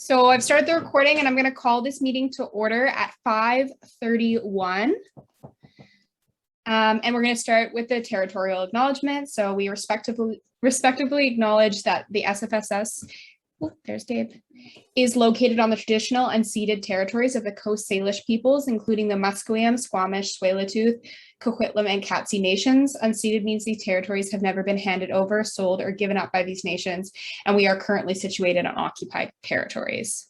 So I've started the recording and I'm going to call this meeting to order at 5:31. And we're going to start with the territorial acknowledgement. So we respectively acknowledge that the SFSS, there's Dave, is located on the traditional unceded territories of the Coast Salish peoples, including the Musqueam, Squamish, Tsleil-Waututh, Coquitlam, and Katzie nations. Unceded means these territories have never been handed over, sold, or given up by these nations, and we are currently situated on occupied territories.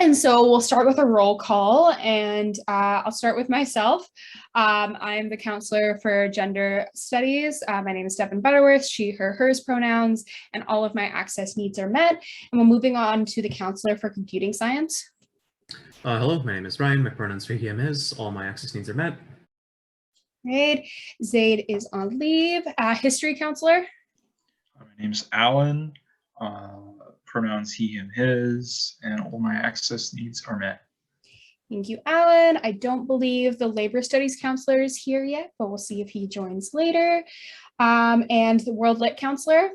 And so we'll start with a roll call, and I'll start with myself. I'm the counselor for gender studies. My name is Devin Butterworth, she, her, hers pronouns, and all of my access needs are met. And we're moving on to the counselor for computing science. Hello, my name is Ryan. My pronouns are he, him, his. All my access needs are met. Great. Zaid is on leave. History counselor. My name's Alan. Pronouns he, him, his, and all my access needs are met. Thank you, Alan. I don't believe the labor studies counselor is here yet, but we'll see if he joins later. And the world lit counselor.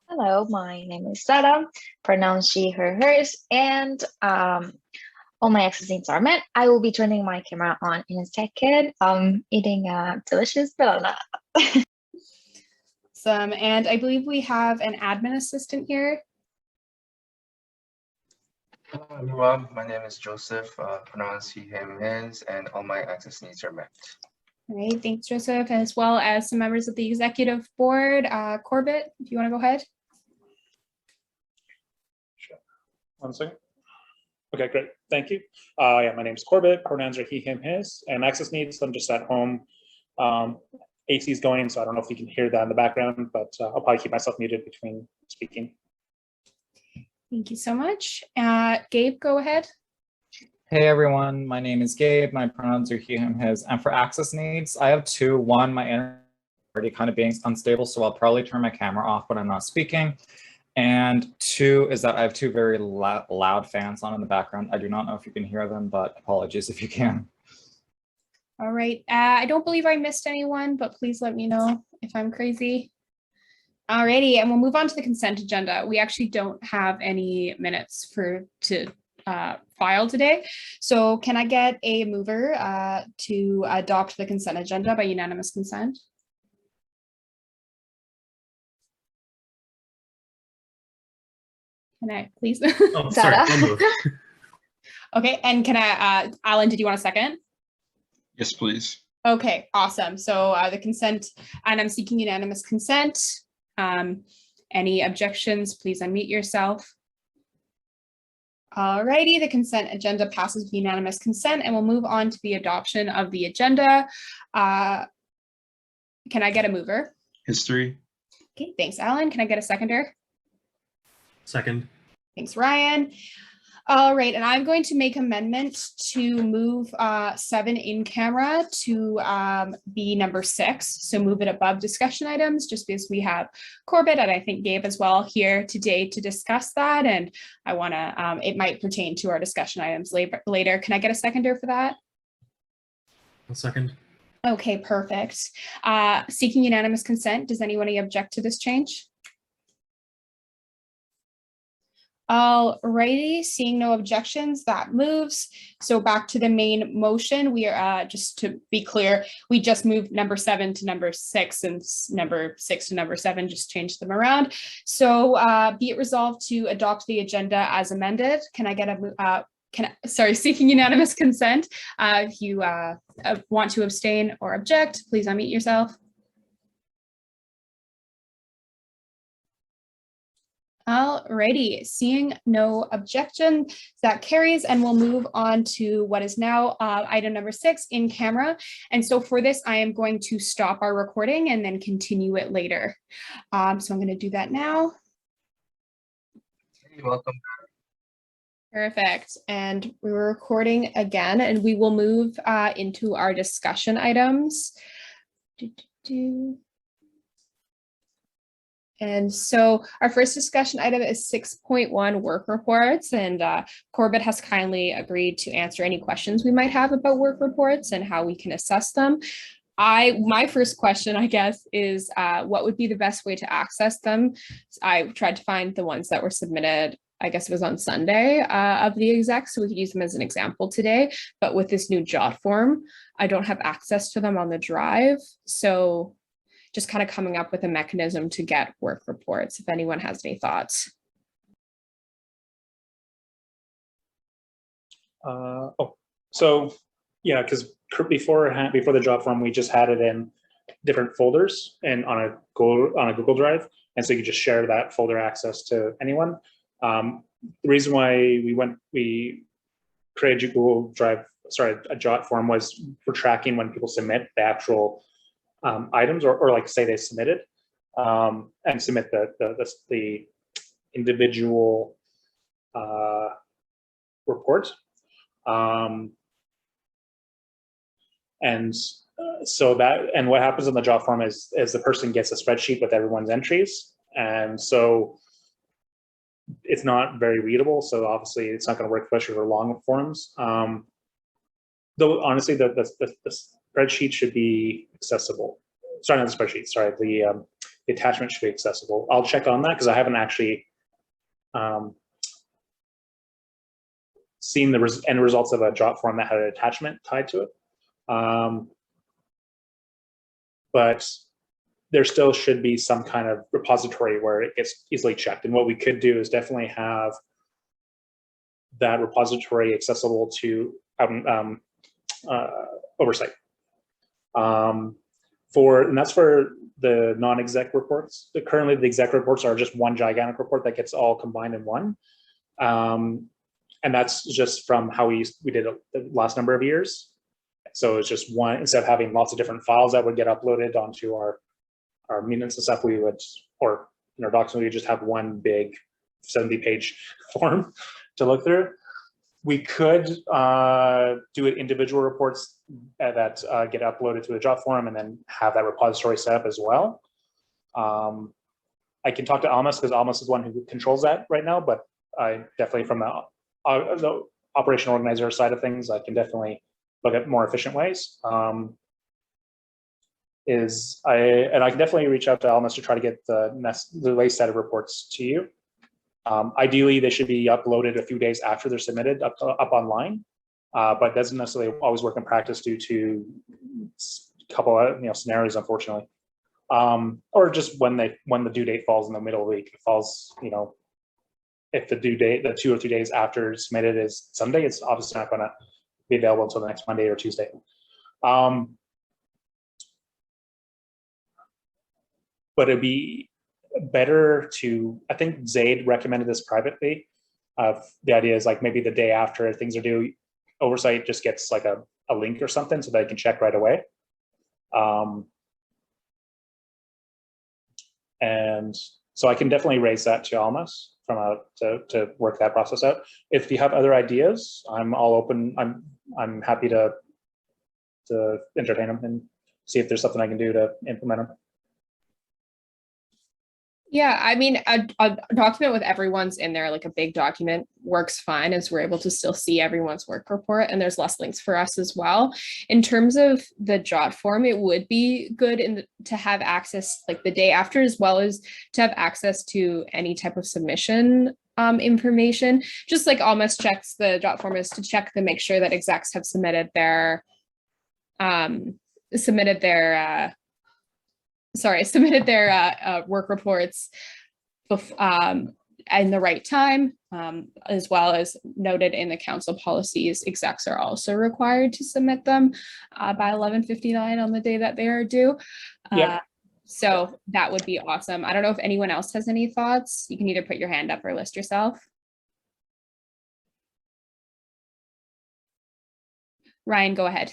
Hello, my name is Sarah. Pronouns she, her, hers, and all my access needs are met. I will be turning my camera on in a second. Eating a delicious banana. And I believe we have an admin assistant here. Hello everyone, my name is Joseph, pronouns he, him, his, and all my access needs are met. All right, thanks Joseph, as well as some members of the executive board. Corbett, if you want to go ahead. Sure. 1 second. Okay, great, thank you. Yeah, my name is Corbett, pronouns are he, him, his, and access needs, I'm just at home. AC is going, so I don't know if you can hear that in the background, but I'll probably keep myself muted between speaking. Thank you so much. Gabe, go ahead. Hey everyone, my name is Gabe. My pronouns are he, him, his. And for access needs, I have two. One, my internet is already kind of being unstable, so I'll probably turn my camera off when I'm not speaking. And two is that I have two very loud fans on in the background. I do not know if you can hear them, but apologies if you can. All right, I don't believe I missed anyone, but please let me know if I'm crazy. Alrighty, and we'll move on to the consent agenda. We actually don't have any minutes to file today. So can I get a mover to adopt the consent agenda by unanimous consent? Can I please? Oh, sorry, I'll move. Okay, and can I, Alan, did you want a second? Yes, please. Okay, awesome. So the consent, and I'm seeking unanimous consent. Any objections, please unmute yourself. Alrighty, the consent agenda passes with unanimous consent, and we'll move on to the adoption of the agenda. Can I get a mover? History. Okay, thanks, Alan. Can I get a seconder? Second. Thanks, Ryan. All right, and I'm going to make amendment to move 7 in camera to be number 6. So move it above discussion items, just because we have Corbett and I think Gabe as well here today to discuss that. And I want to, it might pertain to our discussion items later. Can I get a seconder for that? I'll second. Okay, perfect. Seeking unanimous consent. Does anyone object to this change? Alrighty, seeing no objections, that moves. So back to the main motion. We are just to be clear, we just moved number 7 to number 6 and number 6 to number 7, just changed them around. So be it resolved to adopt the agenda as amended. Can I get a seeking unanimous consent? If you want to abstain or object, please unmute yourself. Alrighty, seeing no objection, that carries, and we'll move on to what is now item number 6 in camera. And so for this, I am going to stop our recording and then continue it later. So I'm going to do that now. You're welcome. Perfect. And we were recording again, and we will move into our discussion items. And so our first discussion item is 6.1 work reports, and Corbett has kindly agreed to answer any questions we might have about work reports and how we can assess them. My first question, I guess, is what would be the best way to access them? I tried to find the ones that were submitted, I guess it was on Sunday of the execs, so we could use them as an example today. But with this new JOT form, I don't have access to them on the drive. So just kind of coming up with a mechanism to get work reports, if anyone has any thoughts. So yeah, because before the job form, we just had it in different folders and on a Google Drive, and so you could just share that folder access to anyone. The reason why we created a JOT form was for tracking when people submit the actual items, or like say they submitted and submit the individual report. And what happens in the job form is the person gets a spreadsheet with everyone's entries, and so it's not very readable. So obviously, it's not going to work, especially for long forms. Though honestly, the spreadsheet should be accessible. Sorry, not the spreadsheet. Sorry, the attachment should be accessible. I'll check on that because I haven't actually seen the end results of a JOT form that had an attachment tied to it. But there still should be some kind of repository where it gets easily checked. And what we could do is definitely have that repository accessible to Oversight. And that's for the non-exec reports. Currently, the exec reports are just one gigantic report that gets all combined in one. And that's just from how we did it the last number of years. So it's just one, instead of having lots of different files that would get uploaded onto our maintenance and stuff, or in our docs, we would just have one big 70-page form to look through. We could do it individual reports that get uploaded to the JOT form and then have that repository set up as well. I can talk to Almas because Almas is the one who controls that right now, but I definitely from the operational organizer side of things, I can definitely look at more efficient ways. I can definitely reach out to Almas to try to get the latest set of reports to you. Ideally, they should be uploaded a few days after they're submitted up online, but doesn't necessarily always work in practice due to a couple of scenarios, unfortunately, or just when the due date falls in the middle of the week. It falls, if the due date, the 2 or 3 days after it's submitted is Sunday, it's obviously not going to be available until the next Monday or Tuesday. But it'd be better to, I think Zaid recommended this privately. The idea is like maybe the day after things are due, Oversight just gets like a link or something so they can check right away. And so I can definitely raise that to Almas to work that process out. If you have other ideas, I'm all open. I'm happy to entertain them and see if there's something I can do to implement them. Yeah, I mean, a document with everyone's in there, like a big document, works fine as we're able to still see everyone's work report, and there's less links for us as well. In terms of the JOT form, it would be good to have access like the day after, as well as to have access to any type of submission information. Just like Almost checks the JOT form is to check to make sure that execs have submitted their work reports in the right time, as well as noted in the council policies, execs are also required to submit them by 11:59 on the day that they are due. So that would be awesome. I don't know if anyone else has any thoughts. You can either put your hand up or list yourself. Ryan, go ahead.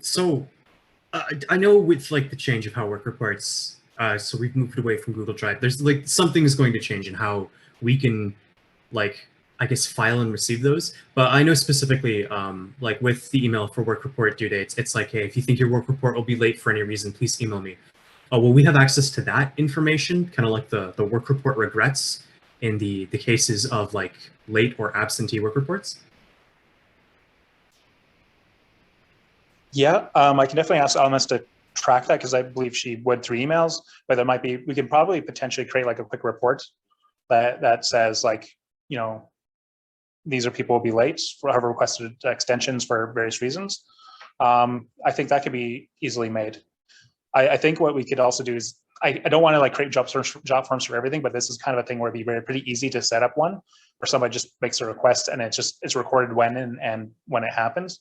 So I know with like the change of how work reports, so we've moved away from Google Drive. There's like something is going to change in how we can, like, I guess, file and receive those. But I know specifically, like with the email for work report due dates, it's like, hey, if you think your work report will be late for any reason, please email me. Well, we have access to that information, kind of like the work report regrets in the cases of like late or absentee work reports. Yeah, I can definitely ask Almas to track that because I believe she would through emails, but there might be, we could probably potentially create like a quick report that says like, you know, these are people will be late for have requested extensions for various reasons. I think that could be easily made. I think what we could also do is, I don't want to like create job forms for everything, but this is kind of a thing where it'd be pretty easy to set up one where somebody just makes a request and it's recorded when and when it happens.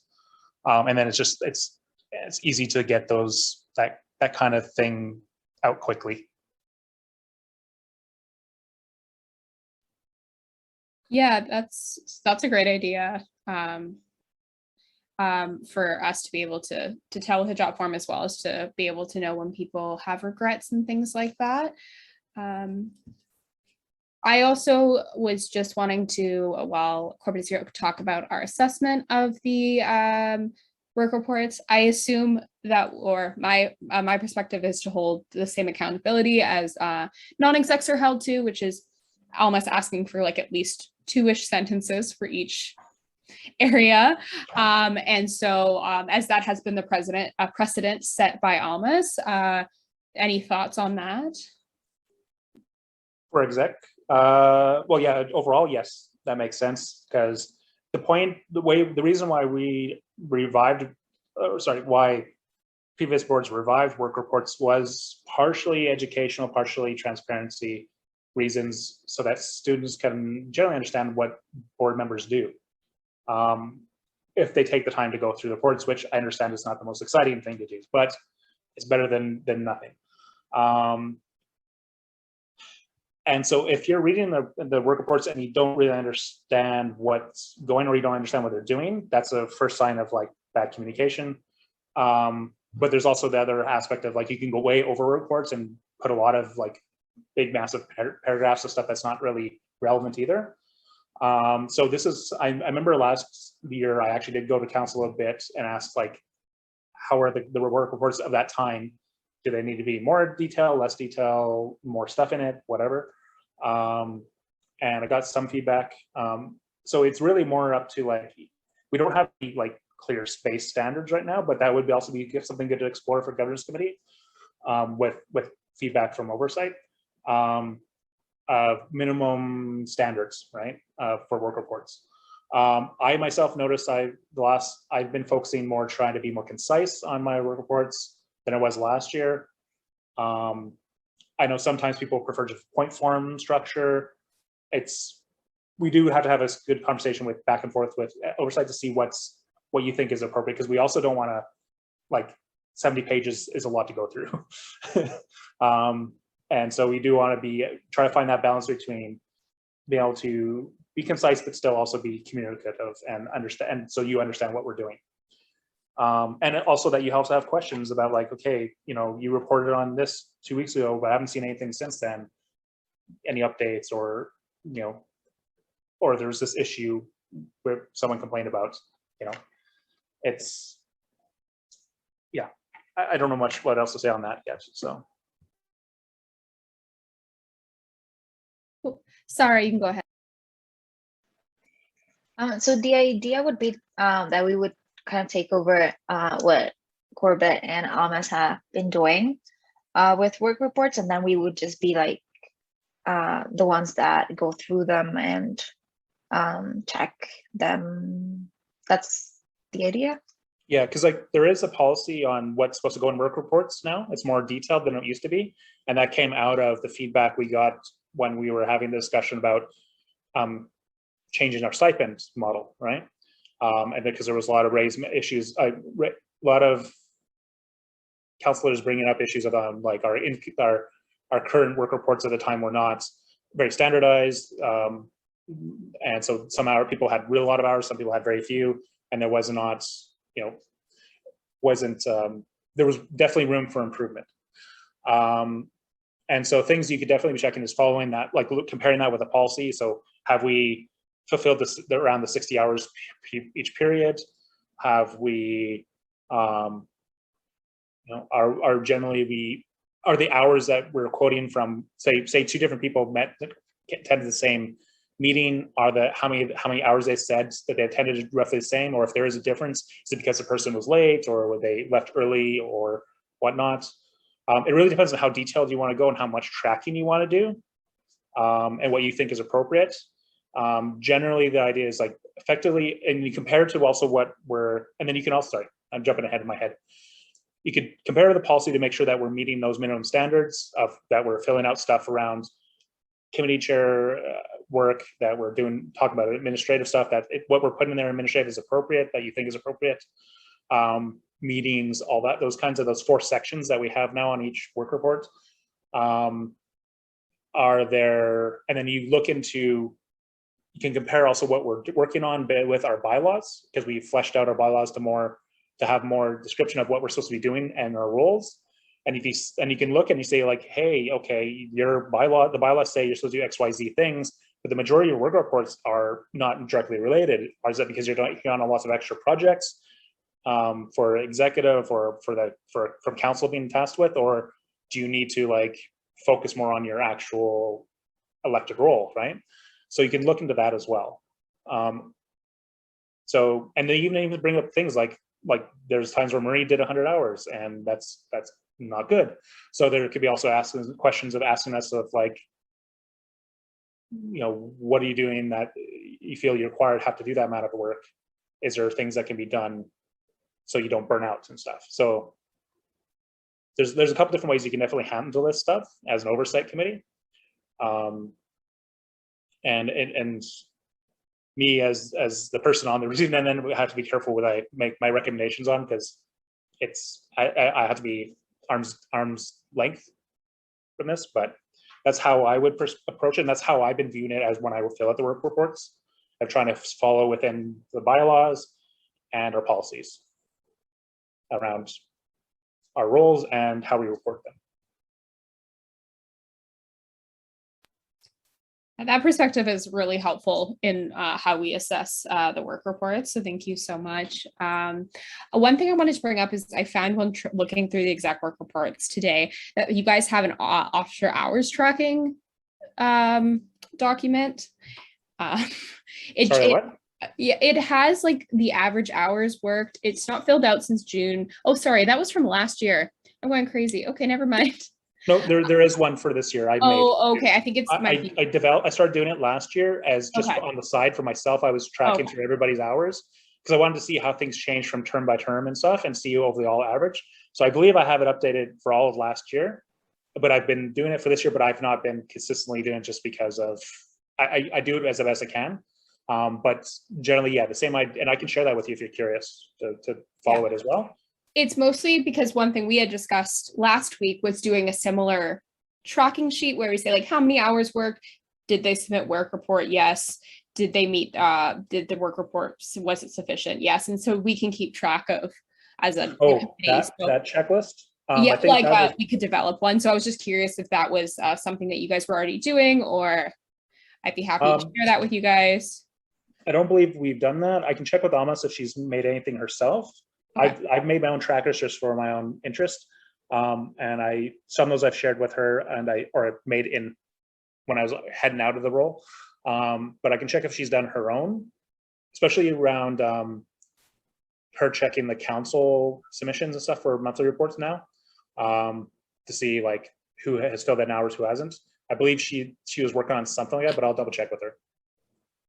And then it's easy to get those, that kind of thing out quickly. Yeah, that's a great idea. For us to be able to tell with a job form, as well as to be able to know when people have regrets and things like that. I also was just wanting to, while Corbett is here, talk about our assessment of the work reports. I assume that, or my perspective is to hold the same accountability as non-execs are held to, which is almost asking for like at least 2-ish sentences for each area. And so as that has been the precedent set by Almas, any thoughts on that? For exec, well, yeah, overall, yes, that makes sense, because the reason why we revived, why previous boards revived work reports was partially educational, partially transparency reasons, so that students can generally understand what board members do. If they take the time to go through the reports, which I understand is not the most exciting thing to do, but it's better than nothing. And so if you're reading the work reports and you don't really understand what's going, or you don't understand what they're doing, that's a first sign of like bad communication. But there's also the other aspect of like, you can go way over reports and put a lot of like big, massive paragraphs of stuff that's not really relevant either. So this is, I remember last year, I actually did go to council a bit and ask like, how are the work reports of that time? Do they need to be more detail, less detail, more stuff in it, whatever? And I got some feedback. So it's really more up to like, we don't have like clear space standards right now, but that would also be something good to explore for governance committee with feedback from oversight. Minimum standards, right, for work reports. I myself noticed I've been focusing more, trying to be more concise on my work reports than it was last year. I know sometimes people prefer just point form structure. We do have to have a good conversation with back and forth with oversight to see what you think is appropriate, because we also don't want to, like, 70 pages is a lot to go through. And so we do want to try to find that balance between being able to be concise, but still also be communicative and understand, and so you understand what we're doing. And also that you also have questions about like, okay, you reported on this 2 weeks ago, but I haven't seen anything since then. Any updates, or, or there's this issue where someone complained about, yeah, I don't know much what else to say on that yet, so. Sorry, you can go ahead. So the idea would be that we would kind of take over what Corbett and Almas have been doing with work reports, and then we would just be like the ones that go through them and check them. That's the idea. Yeah, because like there is a policy on what's supposed to go in work reports now. It's more detailed than it used to be, and that came out of the feedback we got when we were having the discussion about changing our stipend model, right? And because there was a lot of raised issues, a lot of counselors bringing up issues about like our current work reports at the time were not very standardized, and so some people had a lot of hours, some people had very few, and there was not, there was definitely room for improvement. And so things you could definitely be checking is following that, like comparing that with a policy. So have we fulfilled this around the 60 hours each period? Have we, are the hours that we're quoting from, say 2 different people attended the same meeting, are the how many hours they said that they attended roughly the same, or if there is a difference, is it because the person was late or were they left early or whatnot? It really depends on how detailed you want to go and how much tracking you want to do, and what you think is appropriate. Generally, the idea is like effectively, and you compare it to also what we're, and then you can also, sorry, I'm jumping ahead in my head. You could compare the policy to make sure that we're meeting those minimum standards of that we're filling out stuff around committee chair work, that we're doing, talk about administrative stuff, that what we're putting in there administrative is appropriate, that you think is appropriate. Meetings, all that, those kinds of, those 4 sections that we have now on each work report are there. And then you look into, you can compare also what we're working on with our bylaws, because we fleshed out our bylaws to have more description of what we're supposed to be doing and our roles. And if you can look and you say like, hey, okay, the bylaws say you're supposed to do XYZ things, but the majority of your work reports are not directly related. Or is that because you're taking on lots of extra projects for executive or from council being tasked with, or do you need to like focus more on your actual elected role, right? So you can look into that as well. So, and they even bring up things like there's times where Marie did 100 hours, and that's not good. So there could be also asking questions of asking us of like, you know, what are you doing that you feel you're required to have to do that amount of work? Is there things that can be done so you don't burn out and stuff? So there's a couple different ways you can definitely handle this stuff as an oversight committee. And me as the person on the receiving end, then we have to be careful what I make my recommendations on, because I have to be arm's length from this, but that's how I would approach it, and that's how I've been viewing it as when I would fill out the work reports. I'm trying to follow within the bylaws and our policies around our roles and how we report them. That perspective is really helpful in how we assess the work reports. So thank you so much. One thing I wanted to bring up is I found when looking through the exec work reports today that you guys have an offshore hours tracking document. Sorry, what? Yeah, it has like the average hours worked. It's not filled out since June. Oh, sorry, that was from last year. I'm going crazy. Okay, never mind. No, there is one for this year. Okay. I think it's I started doing it last year as just on the side for myself. I was tracking through everybody's hours because I wanted to see how things change from term by term and stuff and see over the all average. So I believe I have it updated for all of last year, but I've been doing it for this year, but I've not been consistently doing it just because of, I do it as best I can. But generally, yeah, the same, and I can share that with you if you're curious to follow it as well. It's mostly because one thing we had discussed last week was doing a similar tracking sheet where we say like how many hours worked, did they submit work report? Yes. Did they meet, did the work report, was it sufficient? Yes. And so we can keep track of as a that checklist. Yeah, like we could develop one. So I was just curious if that was something that you guys were already doing, or I'd be happy to share that with you guys. I don't believe we've done that. I can check with Alma if she's made anything herself. Okay. I've made my own trackers just for my own interest, and some of those I've shared with her, and or made in when I was heading out of the role. But I can check if she's done her own, especially around her checking the council submissions and stuff for monthly reports now, to see like who has filled in hours, who hasn't. I believe she was working on something like that, but I'll double check with her.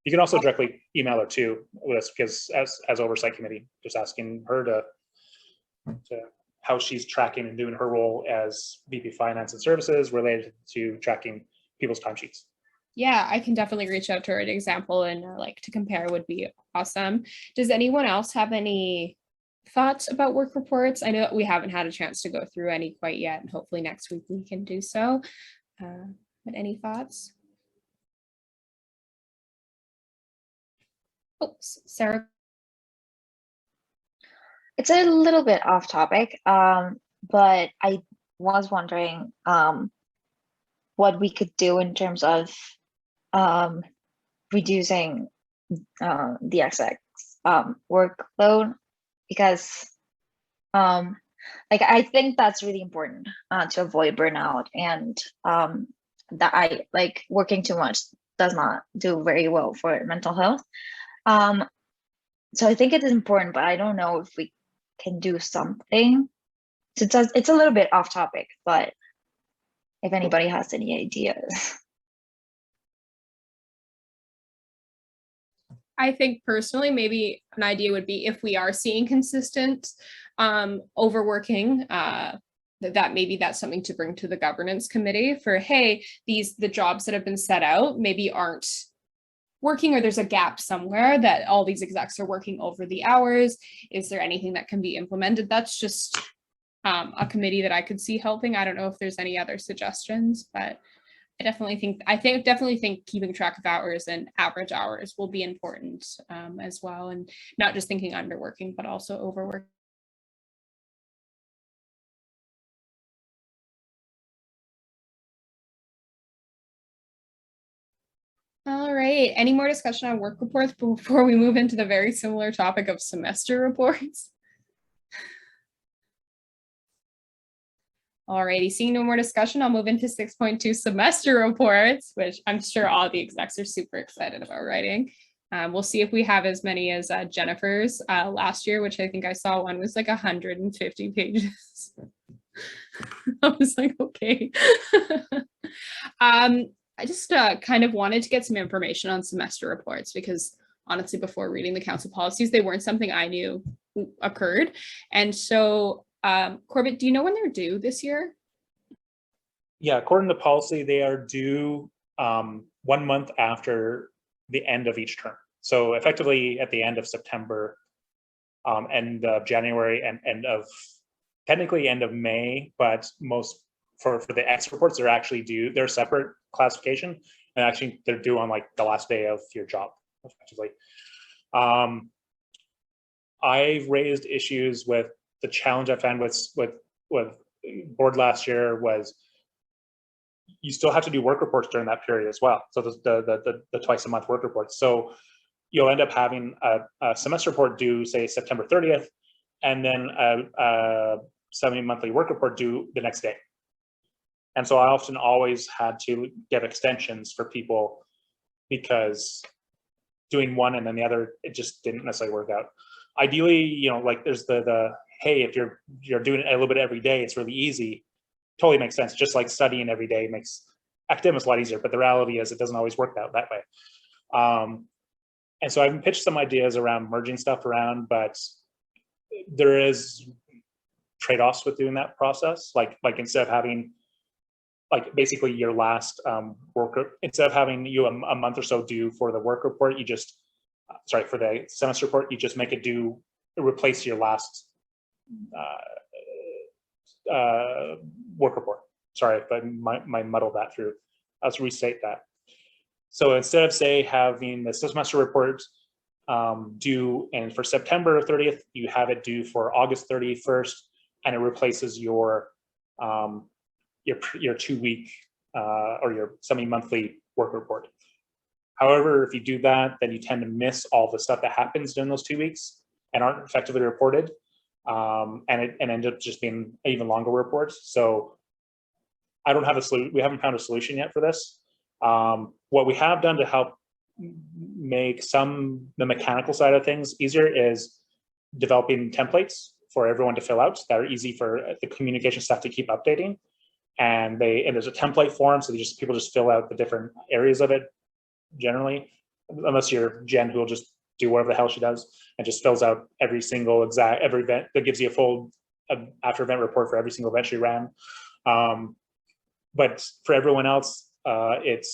You can also directly email her too, because as oversight committee, just asking her to how she's tracking and doing her role as VP Finance and Services related to tracking people's timesheets. Yeah, I can definitely reach out to her. An example and like to compare would be awesome. Does anyone else have any thoughts about work reports? I know that we haven't had a chance to go through any quite yet, and hopefully next week we can do so. But any thoughts? Oh, Sarah. It's a little bit off topic, but I was wondering what we could do in terms of reducing the XX workload, because like I think that's really important to avoid burnout, and that I like working too much does not do very well for mental health. So I think it is important, but I don't know if we can do something. So it's a little bit off topic, but if anybody has any ideas. I think personally, maybe an idea would be if we are seeing consistent overworking, that maybe that's something to bring to the governance committee for, hey, the jobs that have been set out maybe aren't working, or there's a gap somewhere that all these execs are working over the hours. Is there anything that can be implemented? That's just a committee that I could see helping. I don't know if there's any other suggestions, but I definitely think keeping track of hours and average hours will be important as well, and not just thinking underworking, but also overworking. All right, any more discussion on work reports before we move into the very similar topic of semester reports? Alrighty, seeing no more discussion, I'll move into 6.2 semester reports, which I'm sure all the execs are super excited about writing. We'll see if we have as many as Jennifer's last year, which I think I saw one was like 150 pages. I was like, okay. I just kind of wanted to get some information on semester reports because honestly, before reading the council policies, they weren't something I knew occurred. And so Corbett, do you know when they're due this year? Yeah, according to policy, they are due 1 month after the end of each term. So effectively at the end of September, end of January, and technically end of May, but most for the X reports, they're actually due, they're separate classification, and actually they're due on like the last day of your job, effectively. I've raised issues with the challenge I found with board last year was you still have to do work reports during that period as well. So the twice a month work reports. So you'll end up having a semester report due, say, September 30th, and then a semi-monthly work report due the next day. And so I often always had to get extensions for people because doing one and then the other, it just didn't necessarily work out. Ideally, you know, like there's the hey, if you're doing it a little bit every day, it's really easy. Totally makes sense. Just like studying every day makes academics a lot easier, but the reality is it doesn't always work out that way. And so I've pitched some ideas around merging stuff around, but there is trade-offs with doing that process. Like instead of having like basically your last instead of having you a month or so due for the work report, you just for the semester report, you just make it due, replace your last work report. Sorry if I might muddle that through. Let's restate that. So instead of say having the semester report due and for September 30th, you have it due for August 31st, and it replaces your 2-week or your semi-monthly work report. However, if you do that, then you tend to miss all the stuff that happens during those 2 weeks and aren't effectively reported, and end up just being an even longer report. So I don't have a solution. We haven't found a solution yet for this. What we have done to help make the mechanical side of things easier is developing templates for everyone to fill out that are easy for the communication staff to keep updating. And there's a template form, so people just fill out the different areas of it generally, unless you're Jen, who will just do whatever the hell she does and just fills out every event that gives you a full after event report for every single event she ran. But for everyone else, it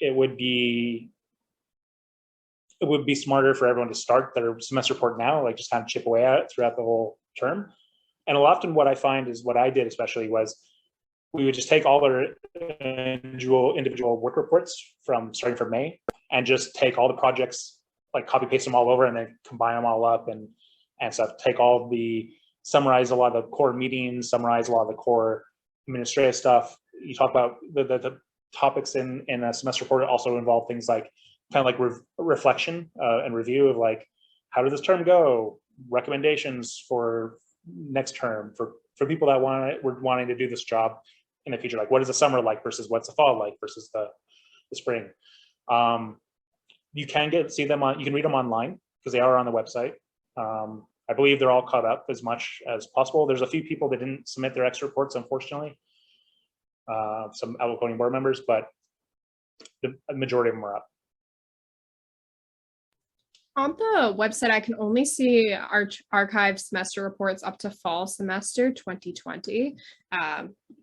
would be smarter for everyone to start their semester report now, like just kind of chip away at it throughout the whole term. And often what I find is what I did especially was we would just take all their individual work reports starting from May and just take all the projects, like copy paste them all over and then combine them all up and stuff. Summarize a lot of the core meetings, summarize a lot of the core administrative stuff. You talk about the topics in a semester report also involve things like kind of like reflection and review of like, how did this term go? Recommendations for next term for people that were wanting to do this job in the future. Like, what is the summer like versus what's the fall like versus the spring. You can see them on, you can read them online because they are on the website. I believe they're all caught up as much as possible. There's a few people that didn't submit their extra reports, unfortunately. Some outgoing board members, but the majority of them are up. On the website, I can only see our archived semester reports up to fall semester 2020,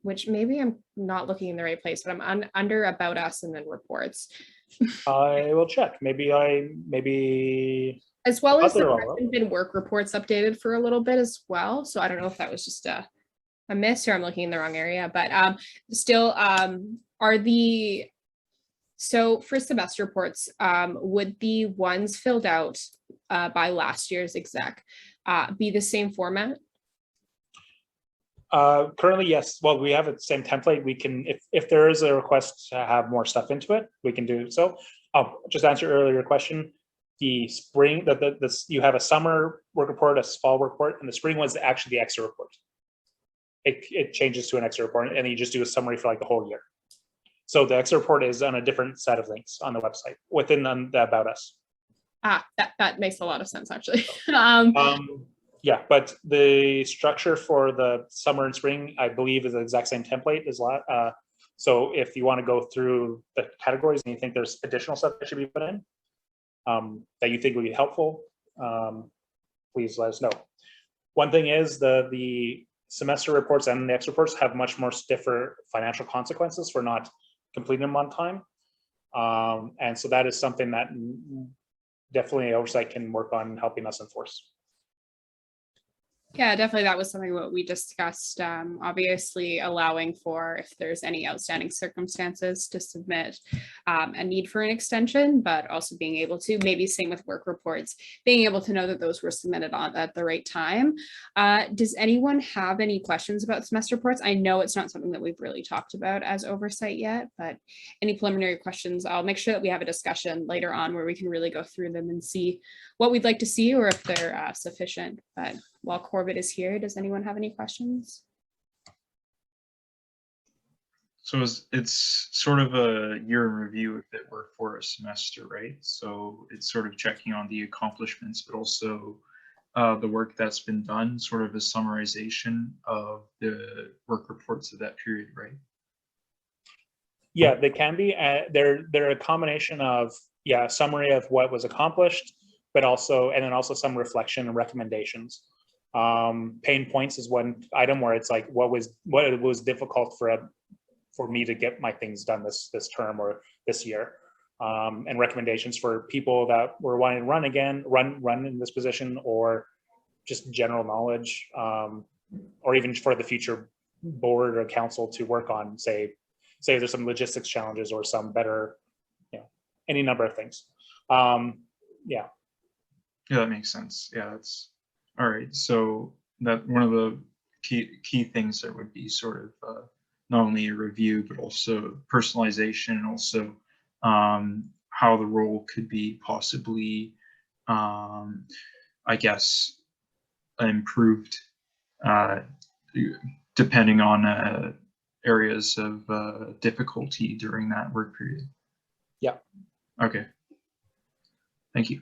which maybe I'm not looking in the right place, but I'm under About Us and then reports. I will check. Maybe as well as they're there all haven't been work reports updated for a little bit as well. So I don't know if that was just a miss or I'm looking in the wrong area, but still so for semester reports, would the ones filled out by last year's exec be the same format? Currently, yes. Well, we have the same template. We can, if there is a request to have more stuff into it, we can do so. Just answer your earlier question. The spring, you have a summer work report, a fall report, and the spring was actually the extra report. It changes to an extra report, and then you just do a summary for like the whole year. So the extra report is on a different set of links on the website within the About Us. That makes a lot of sense, actually. Yeah, but the structure for the summer and spring, I believe, is the exact same template as so if you want to go through the categories and you think there's additional stuff that should be put in that you think would be helpful, please let us know. One thing is the semester reports and the extra reports have much more stiffer financial consequences for not completing them on time. And so that is something that definitely Oversight can work on helping us enforce. Yeah, definitely. That was something what we discussed. Obviously, allowing for if there's any outstanding circumstances to submit a need for an extension, but also being able to, maybe same with work reports, being able to know that those were submitted on at the right time. Does anyone have any questions about semester reports? I know it's not something that we've really talked about as Oversight yet, but any preliminary questions, I'll make sure that we have a discussion later on where we can really go through them and see what we'd like to see or if they're sufficient. But while Corbett is here, does anyone have any questions? So it's sort of a year in review if it were for a semester, right? So it's sort of checking on the accomplishments, but also the work that's been done, sort of a summarization of the work reports of that period, right? Yeah, they can be. They're a combination of, yeah, summary of what was accomplished, but also, and then also some reflection and recommendations. Pain points is one item where it's like, what was difficult for me to get my things done this term or this year, and recommendations for people that were wanting to run again, run in this position, or just general knowledge, or even for the future board or council to work on, say there's some logistics challenges or some better, any number of things. Yeah, that makes sense. Yeah, that's all right. So that one of the key things that would be sort of not only a review, but also personalization, and also how the role could be possibly, I guess, improved depending on areas of difficulty during that work period. Yeah. Okay. Thank you.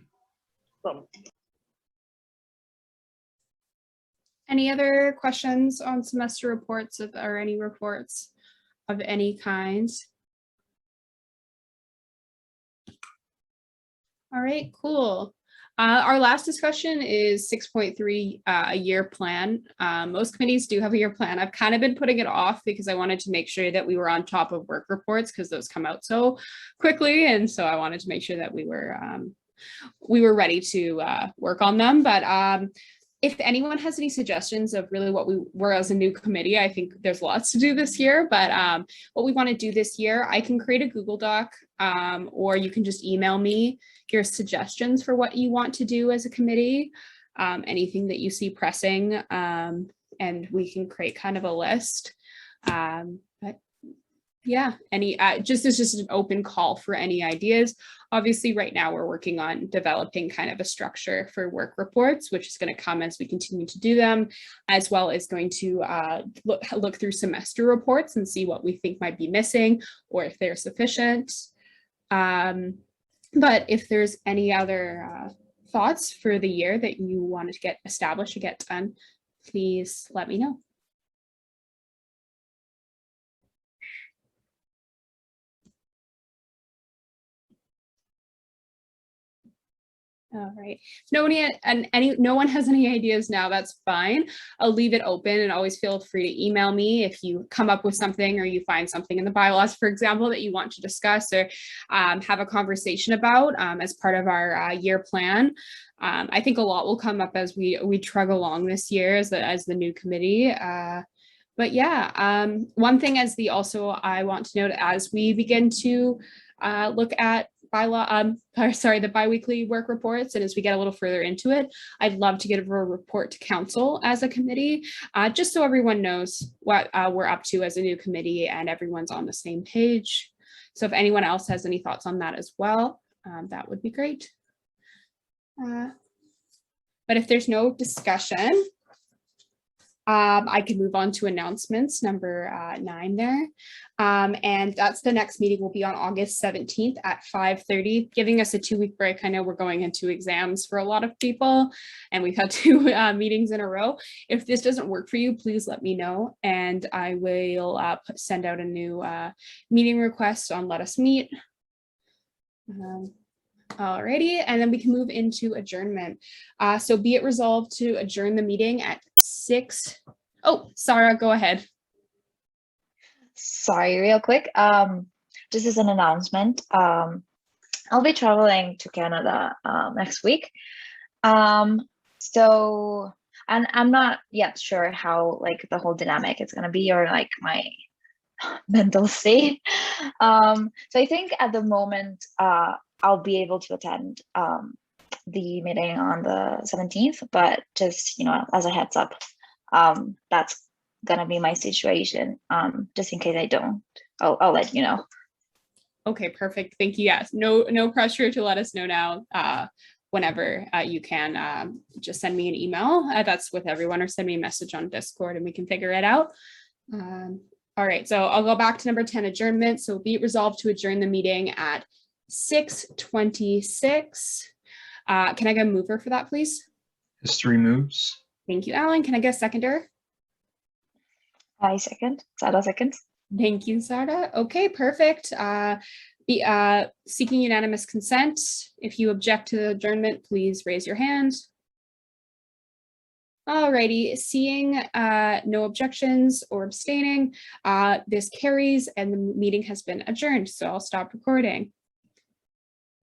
Any other questions on semester reports or any reports of any kind? All right, cool. Our last discussion is 6.3, a year plan. Most committees do have a year plan. I've kind of been putting it off because I wanted to make sure that we were on top of work reports because those come out so quickly. And so I wanted to make sure that we were ready to work on them. But if anyone has any suggestions of really what we were as a new committee, I think there's lots to do this year, but what we want to do this year, I can create a Google Doc, or you can just email me your suggestions for what you want to do as a committee, anything that you see pressing, and we can create kind of a list. But yeah, this is just an open call for any ideas. Obviously, right now we're working on developing kind of a structure for work reports, which is going to come as we continue to do them, as well as going to look through semester reports and see what we think might be missing or if they're sufficient. But if there's any other thoughts for the year that you wanted to get established or get done, please let me know. All right. If no one has any ideas now, that's fine. I'll leave it open, and always feel free to email me if you come up with something or you find something in the bylaws, for example, that you want to discuss or have a conversation about as part of our year plan. I think a lot will come up as we trug along this year as the new committee. But yeah, one thing I want to note as we begin to look at the biweekly work reports, and as we get a little further into it, I'd love to give a report to council as a committee, just so everyone knows what we're up to as a new committee and everyone's on the same page. So if anyone else has any thoughts on that as well, that would be great. But if there's no discussion, I can move on to announcements, number 9 there. And that's the next meeting will be on August 17th at 5:30, giving us a 2-week break. I know we're going into exams for a lot of people, and we've had 2 meetings in a row. If this doesn't work for you, please let me know, and I will send out a new meeting request on Let Us Meet. Alrighty, and then we can move into adjournment. So be it resolved to adjourn the meeting at 6. Oh, Sarah, go ahead. Sorry, real quick. Just as an announcement, I'll be traveling to Canada next week. So, and I'm not yet sure how like the whole dynamic is gonna be, or like my mental state. So I think at the moment, I'll be able to attend the meeting on the 17th, but just, you know, as a heads up, that's gonna be my situation. Just in case I don't, I'll let you know. Okay, perfect. Thank you. Yes, no pressure to let us know now. Whenever you can, just send me an email. That's with everyone, or send me a message on Discord and we can figure it out. All right, so I'll go back to number 10, adjournment. So be it resolved to adjourn the meeting at 6:26. Can I get a mover for that, please? History moves. Thank you, Alan. Can I get a seconder? I second. Sada seconds. Thank you, Sarda. Okay, perfect. Seeking unanimous consent. If you object to the adjournment, please raise your hand. Alrighty, seeing no objections or abstaining, this carries and the meeting has been adjourned. So I'll stop recording.